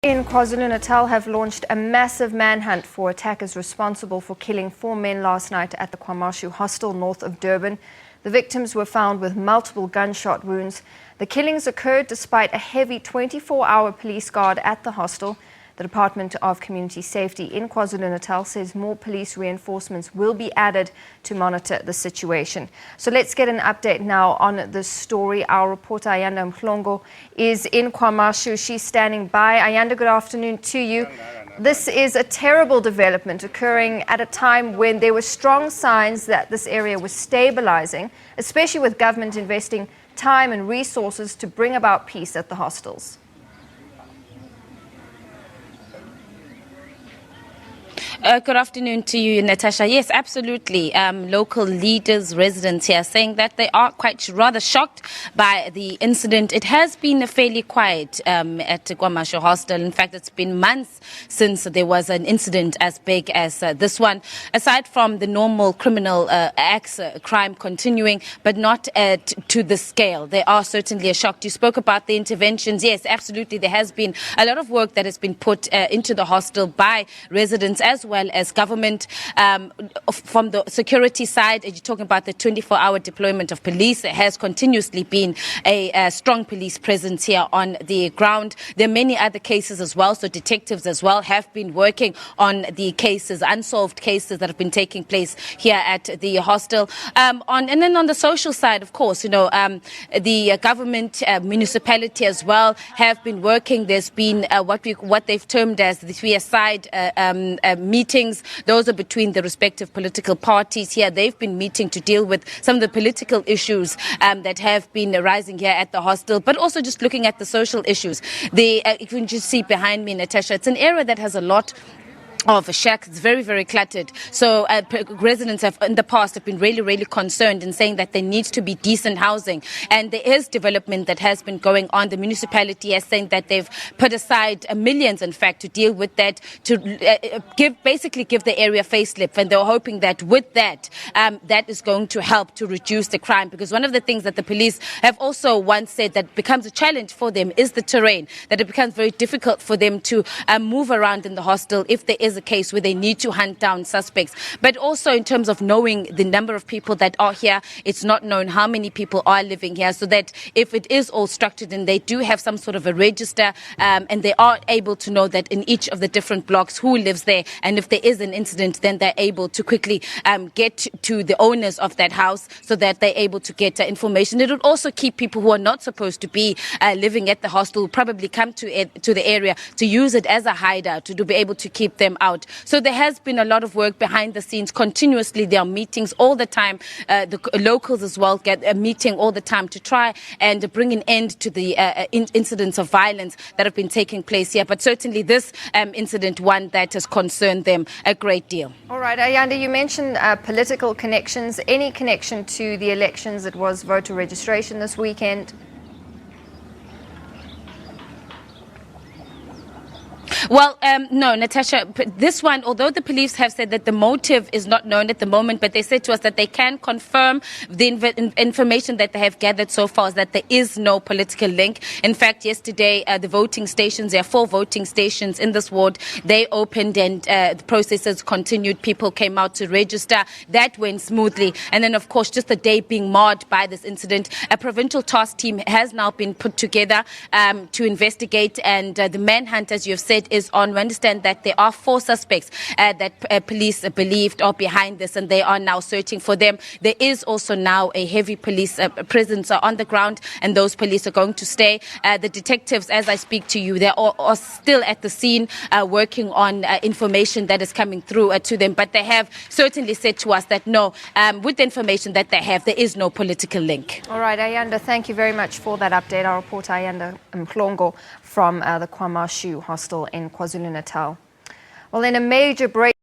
In KwaZulu-Natal have launched a massive manhunt for attackers responsible for killing 4 men last night at the KwaMashu hostel north of Durban. The victims were found with multiple gunshot wounds. The killings occurred despite a heavy 24-hour police guard at the hostel. The Department of Community Safety in KwaZulu-Natal says more police reinforcements will be added to monitor the situation. So let's get an update now on this story. Our reporter Ayanda Mhlongo is in KwaMashu. She's standing by. Ayanda, good afternoon to you. This is a terrible development occurring at a time when there were strong signs that this area was stabilizing, especially with government investing time and resources to bring about peace at the hostels. Good afternoon to you, Natasha. Yes, absolutely. Local leaders, residents here saying that they are rather shocked by the incident. It has been fairly quiet at KwaMashu hostel. In fact, it's been months since there was an incident as big as this one. Aside from the normal criminal acts, crime continuing, but not to the scale. They are certainly a shock. You spoke about the interventions. Yes, absolutely. There has been a lot of work that has been put into the hostel by residents as well as government. From the security side, you're talking about the 24-hour deployment of police. There has continuously been a strong police presence here on the ground. There are many other cases as well, so detectives as well have been working on the cases, unsolved cases that have been taking place here at the hostel. And then on the social side, of course, the government, municipality as well have been working. There's been what they've termed as the three-side meetings. Those are between the respective political parties here. They've been meeting to deal with some of the political issues that have been arising here at the hostel, but also just looking at the social issues. You can just see behind me, Natasha, it's an area that has a lot of shacks. It's very, very cluttered. So residents have in the past have been really concerned and saying that there needs to be decent housing. And there is development that has been going on. The municipality is saying that they've put aside millions, in fact, to deal with that, to basically give the area facelift. And they're hoping that with that, that is going to help to reduce the crime. Because one of the things that the police have also once said that becomes a challenge for them is the terrain, that it becomes very difficult for them to move around in the hostel if there is a case where they need to hunt down suspects. But also in terms of knowing the number of people that are here, it's not known how many people are living here, so that if it is all structured and they do have some sort of a register and they are able to know that in each of the different blocks who lives there, and if there is an incident, then they're able to quickly get to the owners of that house so that they're able to get information. It would also keep people who are not supposed to be living at the hostel probably come to the area to use it as a hideout, to be able to keep them out. So there has been a lot of work behind the scenes. Continuously, there are meetings all the time. The locals as well get a meeting all the time to try and bring an end to the incidents of violence that have been taking place here. But certainly this incident, one that has concerned them a great deal. All right, Ayanda, you mentioned political connections. Any connection to the elections? It was voter registration this weekend. Well, no, Natasha, this one, although the police have said that the motive is not known at the moment, but they said to us that they can confirm the information that they have gathered so far is that there is no political link. In fact, yesterday, the voting stations, there are 4 voting stations in this ward, they opened and the processes continued. People came out to register. That went smoothly. And then, of course, just the day being marred by this incident, a provincial task team has now been put together to investigate. And the manhunt, as you have said, is on. We understand that there are 4 suspects that police believed are behind this, and they are now searching for them. There is also now a heavy police presence on the ground, and those police are going to stay. The detectives, as I speak to you, they are still at the scene working on information that is coming through to them. But they have certainly said to us that no, with the information that they have, there is no political link. All right, Ayanda, thank you very much for that update. Our reporter Ayanda Mhlongo from the KwaMashu hostel in KwaZulu-Natal. Well, in a major break